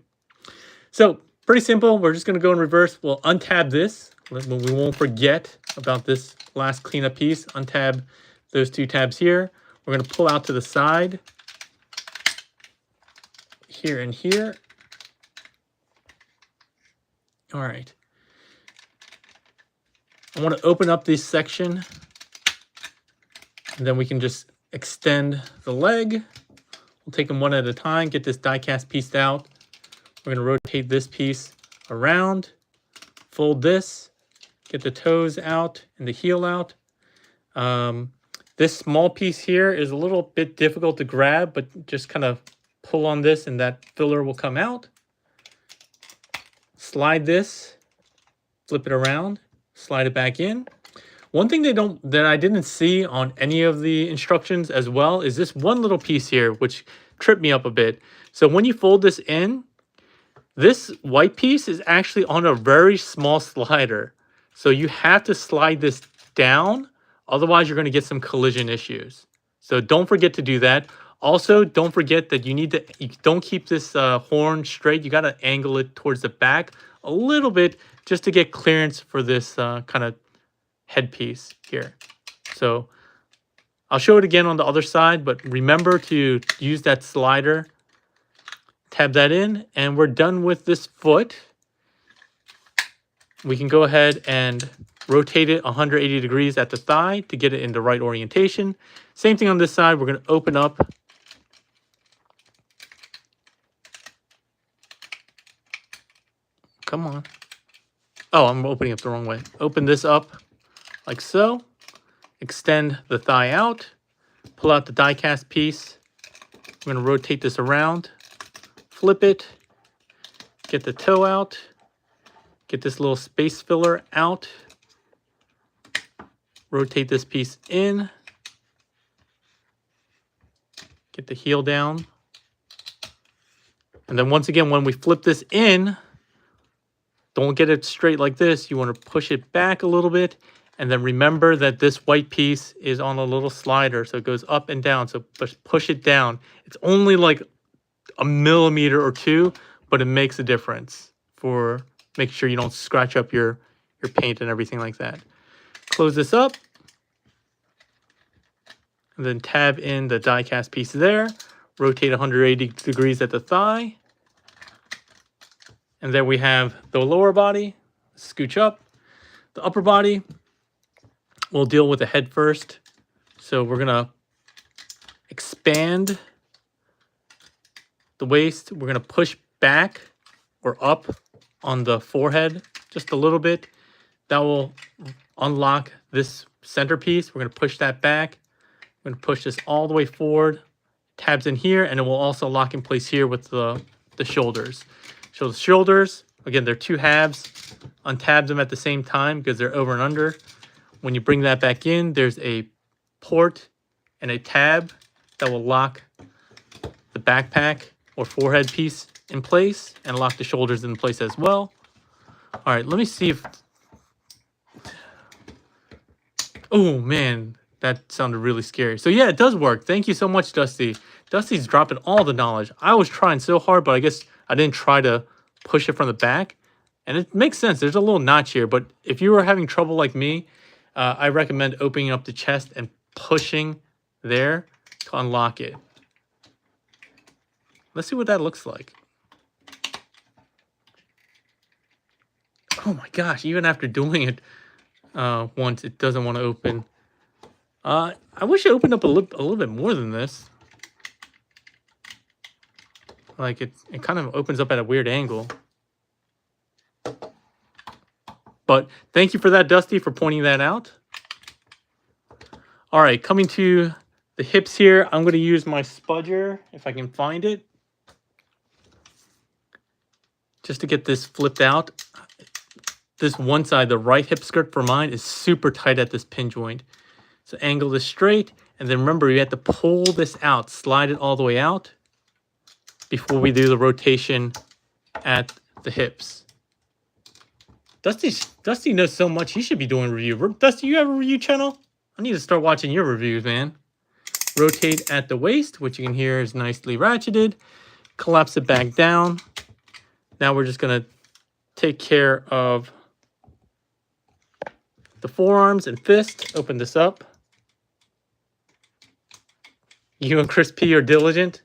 [SPEAKER 1] So pretty simple. We're just gonna go in reverse. We'll untab this. We won't forget about this last cleanup piece. Untab those 2 tabs here. We're gonna pull out to the side. Here and here. All right. I want to open up this section, and then we can just extend the leg. We'll take them one at a time, get this die cast piece out. We're going to rotate this piece around, fold this, get the toes out and the heel out. This small piece here is a little bit difficult to grab, but just kind of pull on this and that filler will come out. Slide this, flip it around, slide it back in. One thing that I didn't see on any of the instructions as well is this one little piece here, which tripped me up a bit. So when you fold this in, this white piece is actually on a very small slider. So you have to slide this down, otherwise you're going to get some collision issues. So don't forget to do that. Also, don't forget that you don't keep this horn straight. You got to angle it towards the back a little bit just to get clearance for this kind of headpiece here. So I'll show it again on the other side, but remember to use that slider. Tab that in, and we're done with this foot. We can go ahead and rotate it 180 degrees at the thigh to get it in the right orientation. Same thing on this side. We're going to open up. Come on. Oh, I'm opening up the wrong way. Open this up like so. Extend the thigh out. Pull out the die cast piece. I'm going to rotate this around. Flip it. Get the toe out. Get this little space filler out. Rotate this piece in. Get the heel down. And then once again, when we flip this in, don't get it straight like this. You want to push it back a little bit. And then remember that this white piece is on a little slider. So it goes up and down. So push it down. It's only like a millimeter or two, but it makes a difference for make sure you don't scratch up your paint and everything like that. Close this up. And then tab in the die cast piece there. Rotate 180 degrees at the thigh. And then we have the lower body. Scooch up. The upper body, we'll deal with the head first. So we're going to expand the waist. We're going to push back or up on the forehead just a little bit. That will unlock this centerpiece. We're going to push that back. We're going to push this all the way forward. Tabs in here, and it will also lock in place here with the shoulders. So the shoulders, again, they're two halves. Untab them at the same time because they're over and under. When you bring that back in, there's a port and a tab that will lock the backpack or forehead piece in place and lock the shoulders in place as well. All right, let me see if... Oh, man, that sounded really scary. So, yeah, it does work. Thank you so much, Dusty. Dusty's dropping all the knowledge. I was trying so hard, but I guess I didn't try to push it from the back. And it makes sense. There's a little notch here. But if you were having trouble like me, I recommend opening up the chest and pushing there to unlock it. Let's see what that looks like. Oh my gosh, even after doing it once, it doesn't want to open. I wish it opened up a little bit more than this. Like it kind of opens up at a weird angle. But thank you for that, Dusty, for pointing that out. All right, coming to the hips here, I'm going to use my spudger, if I can find it, just to get this flipped out. This one side, the right hip skirt for mine, is super tight at this pin joint. So angle this straight, and then remember, you have to pull this out, slide it all the way out before we do the rotation at the hips. Dusty knows so much. He should be doing review. Dusty, you have a review channel? I need to start watching your reviews, man. Rotate at the waist, which you can hear is nicely ratcheted. Collapse it back down. Now we're just going to take care of the forearms and fist. Open this up. You and Chris P are diligent.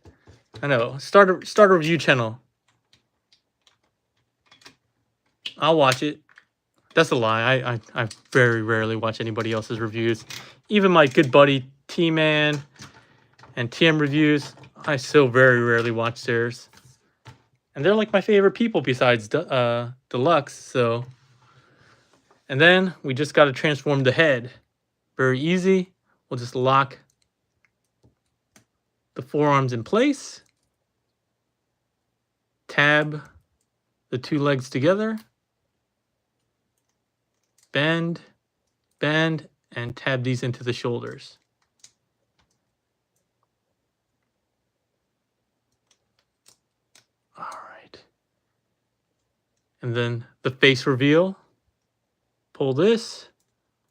[SPEAKER 1] I know. Start a review channel. I'll watch it. That's a lie. I very rarely watch anybody else's reviews. Even my good buddy T-Man and TM Reviews, I so very rarely watch theirs. And they're like my favorite people besides Deluxe. So, and then we just got to transform the head. Very easy. We'll just lock the forearms in place. Tab the two legs together. Bend, bend, and tab these into the shoulders. All right. And then the face reveal. Pull this,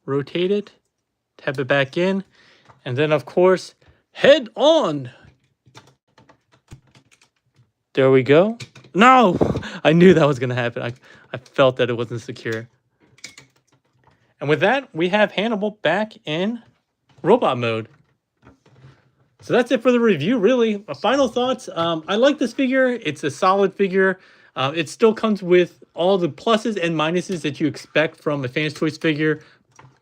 [SPEAKER 1] rotate it, tap it back in, and then of course, head on. There we go. No, I knew that was going to happen. I felt that it wasn't secure. And with that, we have Hannibal back in robot mode. So that's it for the review, really. Final thoughts. I like this figure. It's a solid figure. It still comes with all the pluses and minuses that you expect from a Fans Toys figure.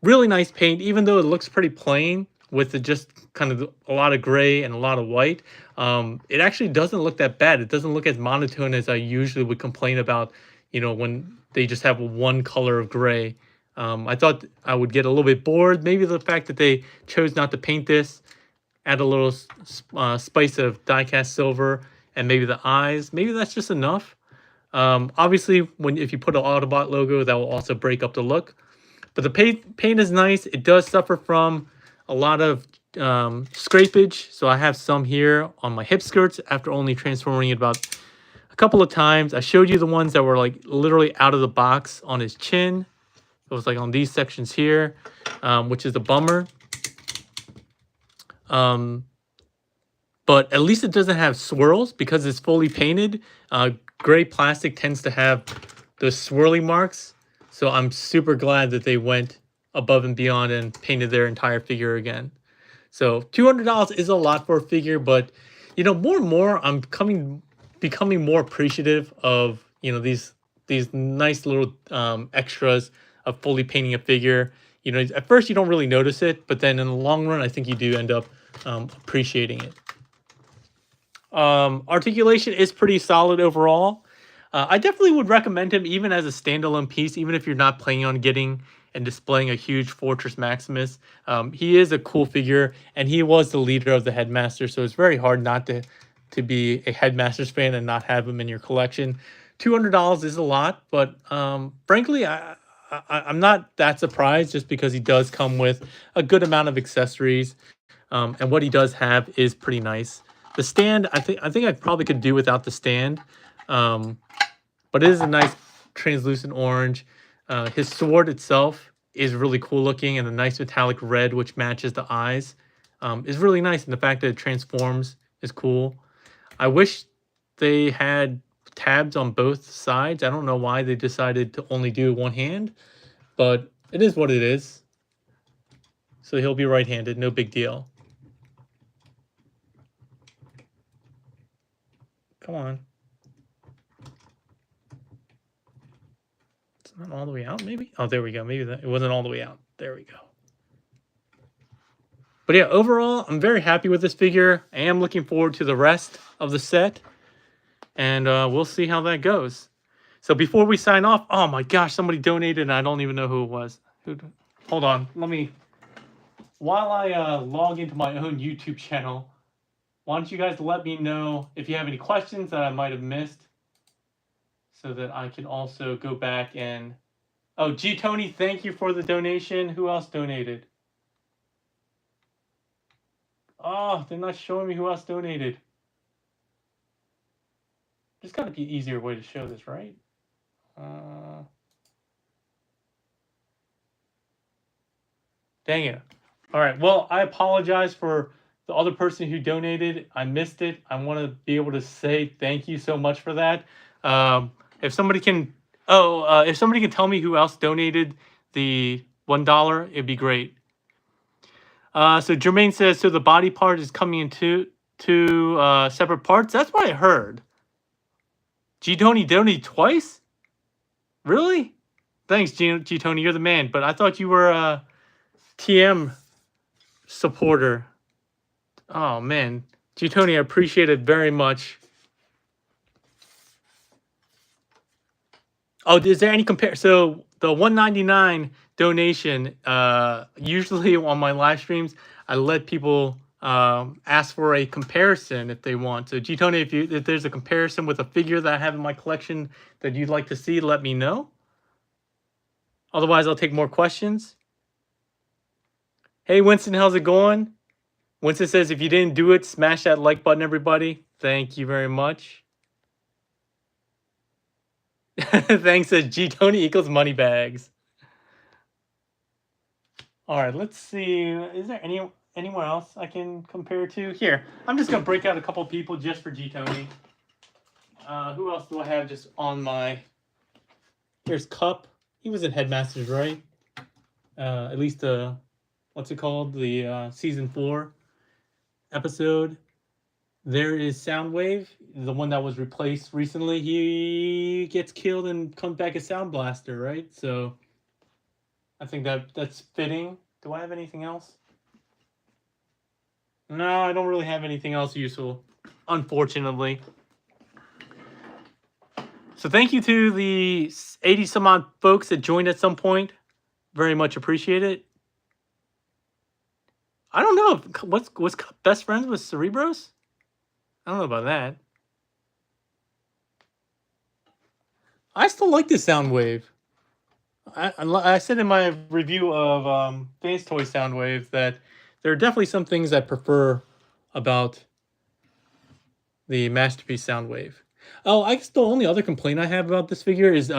[SPEAKER 1] Really nice paint, even though it looks pretty plain with just kind of a lot of gray and a lot of white. It actually doesn't look that bad. It doesn't look as monotone as I usually would complain about, you know, when they just have one color of gray. I thought I would get a little bit bored. Maybe the fact that they chose not to paint this, add a little spice of die-cast silver, and maybe the eyes. Maybe that's just enough. Obviously, if you put an Autobot logo, that will also break up the look. But the paint is nice. It does suffer from a lot of scrapage. So I have some here on my hip skirts after only transforming it about a couple of times. I showed you the ones that were like literally out of the box on his chin. It was like on these sections here, which is a bummer. But at least it doesn't have swirls because it's fully painted. Gray plastic tends to have those swirly marks. So I'm super glad that they went above and beyond and painted their entire figure again. So $200 is a lot for a figure, but you know, more and more I'm becoming more appreciative of, you know, these nice little extras of fully painting a figure. You know, at first you don't really notice it, but then in the long run, I think you do end up appreciating it. Articulation is pretty solid overall. I definitely would recommend him even as a standalone piece, even if you're not planning on getting and displaying a huge Fortress Maximus. He is a cool figure, and he was the leader of the Headmaster, so it's very hard not to be a Headmasters fan and not have him in your collection. $200 is a lot, but frankly, I'm not that surprised just because he does come with a good amount of accessories, and what he does have is pretty nice. The stand, I think I probably could do without the stand, but it is a nice translucent orange. His sword itself is really cool looking, and a nice metallic red which matches the eyes is really nice, and the fact that it transforms is cool. I wish they had tabs on both sides. I don't know why they decided to only do one hand, but it is what it is. So he'll be right-handed, no big deal. Come on. It's not all the way out, maybe? Oh, there we go. Maybe it wasn't all the way out. There we go. But yeah, overall, I'm very happy with this figure. I am looking forward to the rest of the set. And we'll see how that goes. So before we sign off, oh my gosh, somebody donated and I don't even know who it was. Hold on, while I log into my own YouTube channel, why don't you guys let me know if you have any questions that I might have missed so that I can also go back and... Oh, G. Tony, thank you for the donation. Who else donated? Oh, they're not showing me who else donated. There's got to be an easier way to show this, right? Dang it. All right, well, I apologize for the other person who donated. I missed it. I want to be able to say thank you so much for that. If somebody can tell me who else donated the $1, it'd be great. So Jermaine says, so the body part is coming in two separate parts. That's what I heard. G-Tony donated twice? Really? Thanks, G-Tony. You're the man. But I thought you were a TM supporter. Oh, man. G-Tony, I appreciate it very much. Oh, is there any compare? So the $1.99 donation, usually on my live streams, I let people ask for a comparison if they want. So G-Tony, if there's a comparison with a figure that I have in my collection that you'd like to see, let me know. Otherwise, I'll take more questions. Hey, Winston, how's it going? Winston says, if you didn't do it, smash that like button, everybody. Thank you very much. Thanks, says G Tony equals money bags. All right, let's see. Is there anyone else I can compare to? Here, I'm just gonna break out a couple people just for G Tony. Who else do I have just on my? Here's Cup. He was in Headmasters, right? At least what's it called? The season 4 episode. There is Soundwave, the one that was replaced recently. He gets killed and comes back as Sound Blaster, right? So I think that's fitting. Do I have anything else? No, I don't really have anything else useful, unfortunately. So thank you to the 80 some odd folks that joined at some point. Very much appreciate it. I don't know if was best friends with Cerebros. I don't know about that. I still like this Soundwave. I said in my review of Fans Toy Soundwave that there are definitely some things I prefer about the Masterpiece Soundwave. Oh, I guess the only other complaint I have about this figure is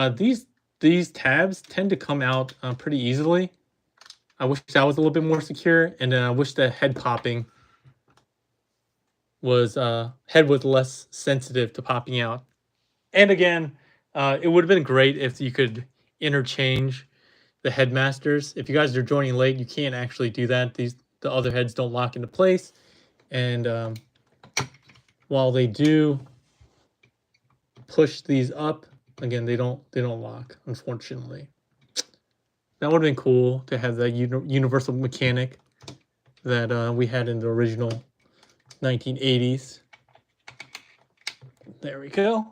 [SPEAKER 1] these tabs tend to come out pretty easily. I wish that was a little bit more secure, and I wish the head popping was less sensitive to popping out. And again, it would have been great if you could interchange the headmasters. If you guys are joining late, you can't actually do that. The other heads don't lock into place, and while they do push these up, again they don't lock, unfortunately. That would have been cool to have that universal mechanic that we had in the original 1980s. There we go.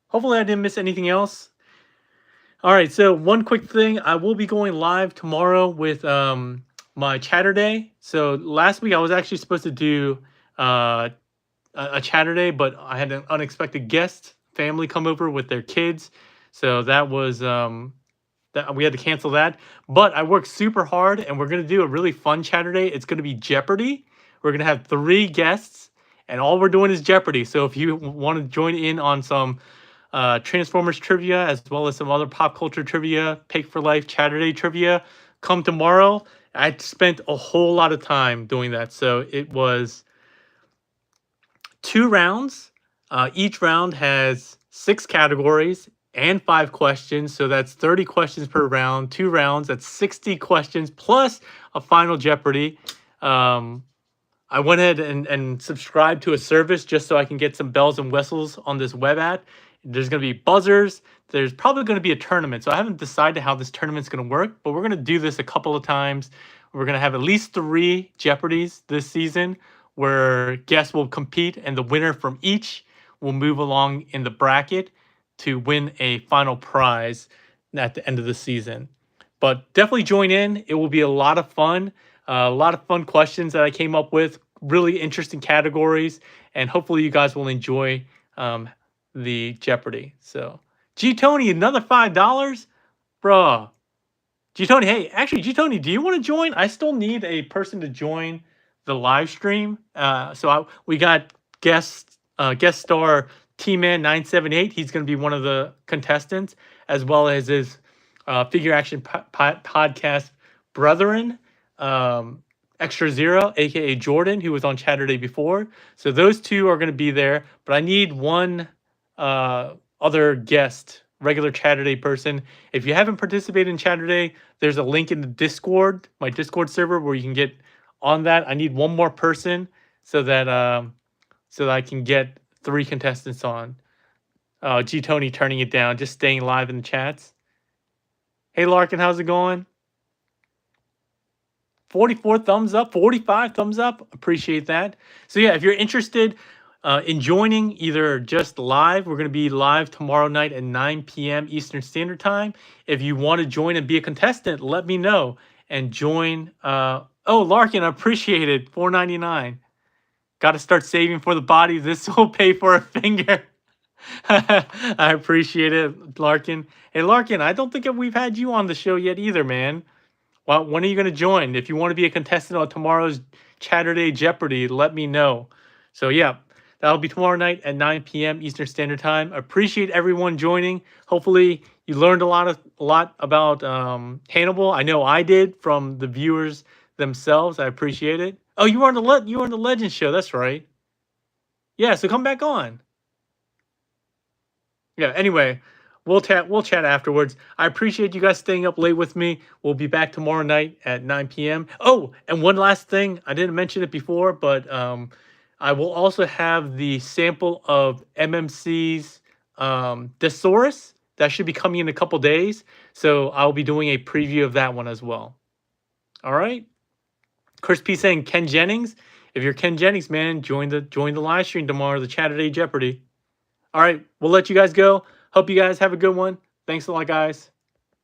[SPEAKER 1] Hopefully I didn't miss anything else. All right, so one quick thing. I will be going live tomorrow with my Chatter Day. So last week I was actually supposed to do a Chatter Day, but I had an unexpected guest family come over with their kids. So that was that we had to cancel that. But I worked super hard, and we're going to do a really fun Chatter Day. It's going to be Jeopardy. We're going to have 3 guests, and all we're doing is Jeopardy. So if you want to join in on some Transformers trivia, as well as some other pop culture trivia, Pick for Life Chatter Day trivia, come tomorrow. I spent a whole lot of time doing that. So it was 2 rounds. Each round has 6 categories and 5 questions. So that's 30 questions per round, 2 rounds. That's 60 questions plus a final Jeopardy. I went ahead and subscribed to a service just so I can get some bells and whistles on this web app. There's going to be buzzers. There's probably going to be a tournament. So I haven't decided how this tournament's going to work, but we're going to do this a couple of times. We're going to have at least 3 Jeopardies this season where guests will compete, and the winner from each will move along in the bracket to win a final prize at the end of the season. But definitely join in. It will be a lot of fun. A lot of fun questions that I came up with, really interesting categories, and hopefully you guys will enjoy the Jeopardy. So, G Tony, another $5, bruh. G Tony, hey, actually, G Tony, do you want to join? I still need a person to join the live stream. We got guest star T-Man 978. He's going to be one of the contestants, as well as his figure action podcast brethren, Extra Zero, aka Jordan, who was on Chatter Day before. So those 2 are going to be there, but I need one other guest, regular Chatter Day person. If you haven't participated in Chatter Day, there's a link in the Discord, my Discord server, where you can get on that. I need one more person so that I can get 3 contestants on. G Tony turning it down, just staying live in the chats. Hey Larkin, how's it going? 44 thumbs up, 45 thumbs up. Appreciate that. So yeah, if you're interested in joining either just live, we're going to be live tomorrow night at 9 p.m. Eastern Standard Time. If you want to join and be a contestant, let me know and join. Oh, Larkin, I appreciate it. $4.99. Got to start saving for the body. This will pay for a finger. I appreciate it, Larkin. Hey, Larkin, I don't think we've had you on the show yet either, man. Well, when are you going to join? If you want to be a contestant on tomorrow's Chatterday Jeopardy, let me know. So, yeah, that'll be tomorrow night at 9 p.m. Eastern Standard Time. Appreciate everyone joining. Hopefully, you learned a lot about Hannibal. I know I did from the viewers themselves. I appreciate it. Oh, you were on the Legends show. That's right. Yeah, so come back on. Yeah, anyway, we'll chat afterwards. I appreciate you guys staying up late with me. We'll be back tomorrow night at 9 p.m. Oh, and one last thing, I didn't mention it before, but I will also have the sample of MMC's Thesaurus that should be coming in a couple days. So I'll be doing a preview of that one as well. All right. Chris P saying Ken Jennings. If you're Ken Jennings, man, join the live stream tomorrow, the Chatterday Jeopardy. All right, we'll let you guys go. Hope you guys have a good one. Thanks a lot, guys.